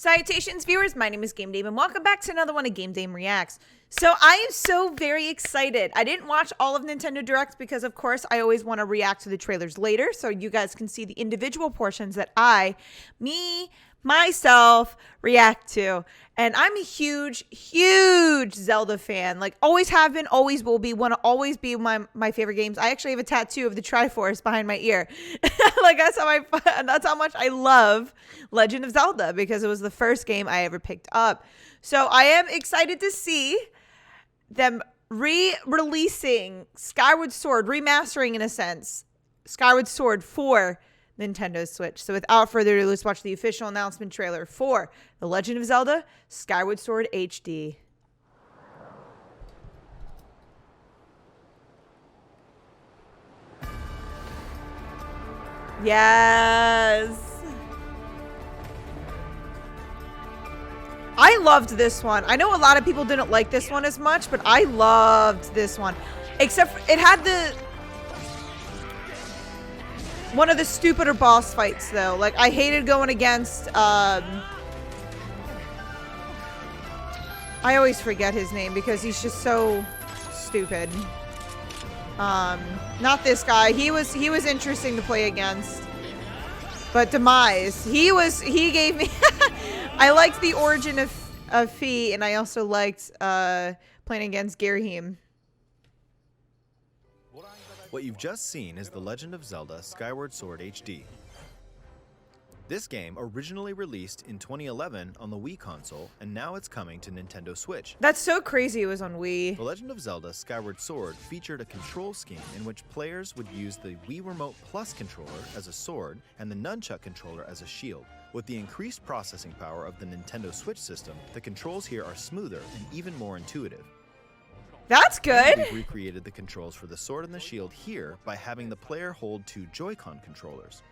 Salutations, viewers. My name is GameDame, and welcome back to another one of GameDame Reacts. So I am so very excited. I didn't watch all of Nintendo Directs because, of course, I always want to react to the trailers later, so you guys can see the individual portions that myself, react to. And I'm a huge, huge Zelda fan. Like, always have been, always will be. Want to always be my favorite games. I actually have a tattoo of the Triforce behind my ear. Like, that's how much I love Legend of Zelda, because it was the first game I ever picked up. So I am excited to see them re-releasing Skyward Sword, remastering in a sense, Skyward Sword for Nintendo Switch. So without further ado, let's watch the official announcement trailer for The Legend of Zelda Skyward Sword HD. Yes. I loved this one. I know a lot of people didn't like this one as much, but I loved this one. Except for it had one of the stupider boss fights, though. Like, I hated going against, I always forget his name because he's just so stupid. Not this guy. He was interesting to play against. But Demise, he gave me, I liked the origin of Fee, and I also liked, playing against Girahim. What you've just seen is The Legend of Zelda Skyward Sword HD. This game originally released in 2011 on the Wii console, and now it's coming to Nintendo Switch. That's so crazy it was on Wii. The Legend of Zelda Skyward Sword featured a control scheme in which players would use the Wii Remote Plus controller as a sword and the Nunchuck controller as a shield. With the increased processing power of the Nintendo Switch system, the controls here are smoother and even more intuitive. That's good. We've recreated the controls for the sword and the shield here by having the player hold two Joy-Con controllers.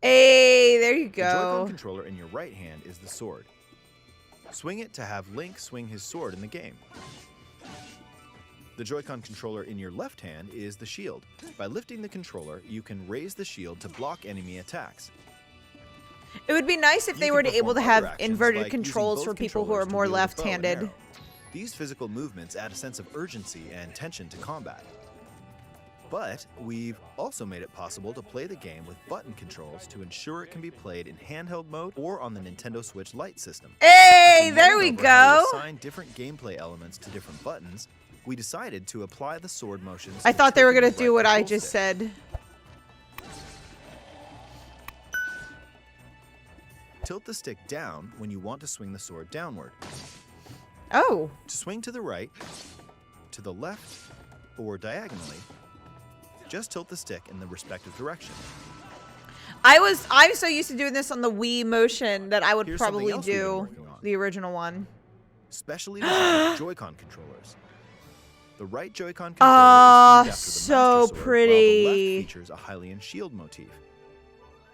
Hey, there you go. The Joy-Con controller in your right hand is the sword. Swing it to have Link swing his sword in the game. The Joy-Con controller in your left hand is the shield. By lifting the controller, you can raise the shield to block enemy attacks. It would be nice if they were able to have inverted controls for people who are more left-handed. These physical movements add a sense of urgency and tension to combat. But we've also made it possible to play the game with button controls to ensure it can be played in handheld mode or on the Nintendo Switch Lite system. Hey, there we go. To assign different gameplay elements to different buttons, we decided to apply the sword motions. I thought they were going to do what I just said. Tilt the stick down when you want to swing the sword downward. Oh. To swing to the right, to the left, or diagonally, just tilt the stick in the respective direction. I'm so used to doing this on the Wii motion that I would Here's probably something else do we've been working on. the original one. Specially designed Joy-Con controllers. The right Joy-Con controller is themed after the so Master Sword, pretty. while the left features a Hylian shield motif.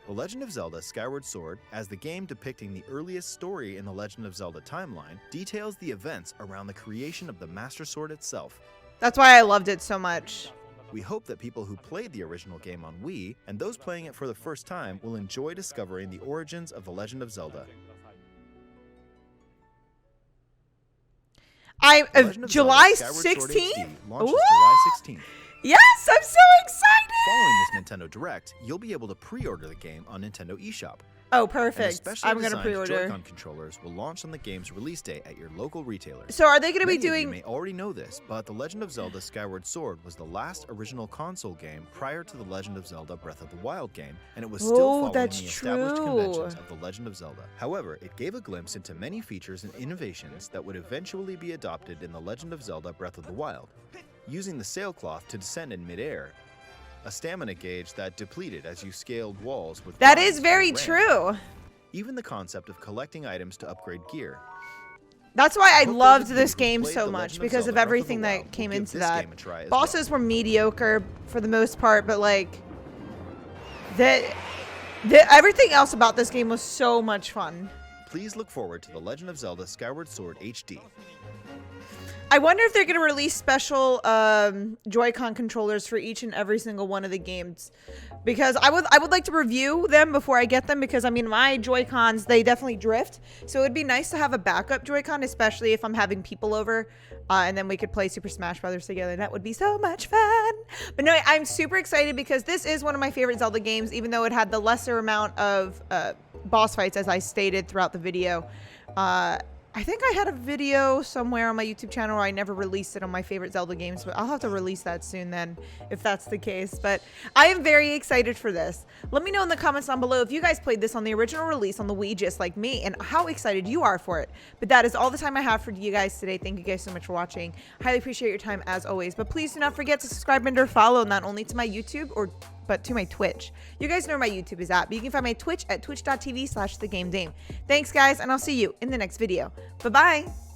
The Legend of Zelda Skyward Sword, as the game depicting the earliest story in the Legend of Zelda timeline, details the events around the creation of the Master Sword itself. That's why I loved it so much. We hope that people who played the original game on Wii, and those playing it for the first time, will enjoy discovering the origins of The Legend of Zelda. July 16th? Launches July 16th. Yes, I'm so excited! Following this Nintendo Direct, you'll be able to pre-order the game on Nintendo eShop. Oh, perfect. I'm going to And pre-order. Joy-Con controllers will launch on the game's release date at your local retailer. So are they going to be Many of you doing... may already know this, but The Legend of Zelda Skyward Sword was the last original console game prior to The Legend of Zelda Breath of the Wild game, and it was still following the established conventions of The Legend of Zelda. However, it gave a glimpse into many features and innovations that would eventually be adopted in The Legend of Zelda Breath of the Wild. Using the sailcloth to descend in midair, a stamina gauge that depleted as you scaled walls with... That is very true. Even the concept of collecting items to upgrade gear. That's why I loved this game so much, because of everything that came into that. Bosses were mediocre for the most part, but like everything else about this game was so much fun. Please look forward to The Legend of Zelda Skyward Sword HD. I wonder if they're going to release special Joy-Con controllers for each and every single one of the games, because I would like to review them before I get them, because I mean my Joy-Cons, they definitely drift, so it would be nice to have a backup Joy-Con, especially if I'm having people over, and then we could play Super Smash Brothers together. That would be so much fun. But no, I'm super excited because this is one of my favorite Zelda games, even though it had the lesser amount of boss fights, as I stated throughout the video. I think I had a video somewhere on my YouTube channel where I never released it on my favorite Zelda games, but I'll have to release that soon then, if that's the case. But I am very excited for this. Let me know in the comments down below if you guys played this on the original release on the Wii just like me, and how excited you are for it. But that is all the time I have for you guys today. Thank you guys so much for watching. Highly appreciate your time as always. But please do not forget to subscribe and or follow, not only to my YouTube but to my Twitch. You guys know where my YouTube is at, but you can find my Twitch at twitch.tv/thegamedame. Thanks guys, and I'll see you in the next video. Bye-bye.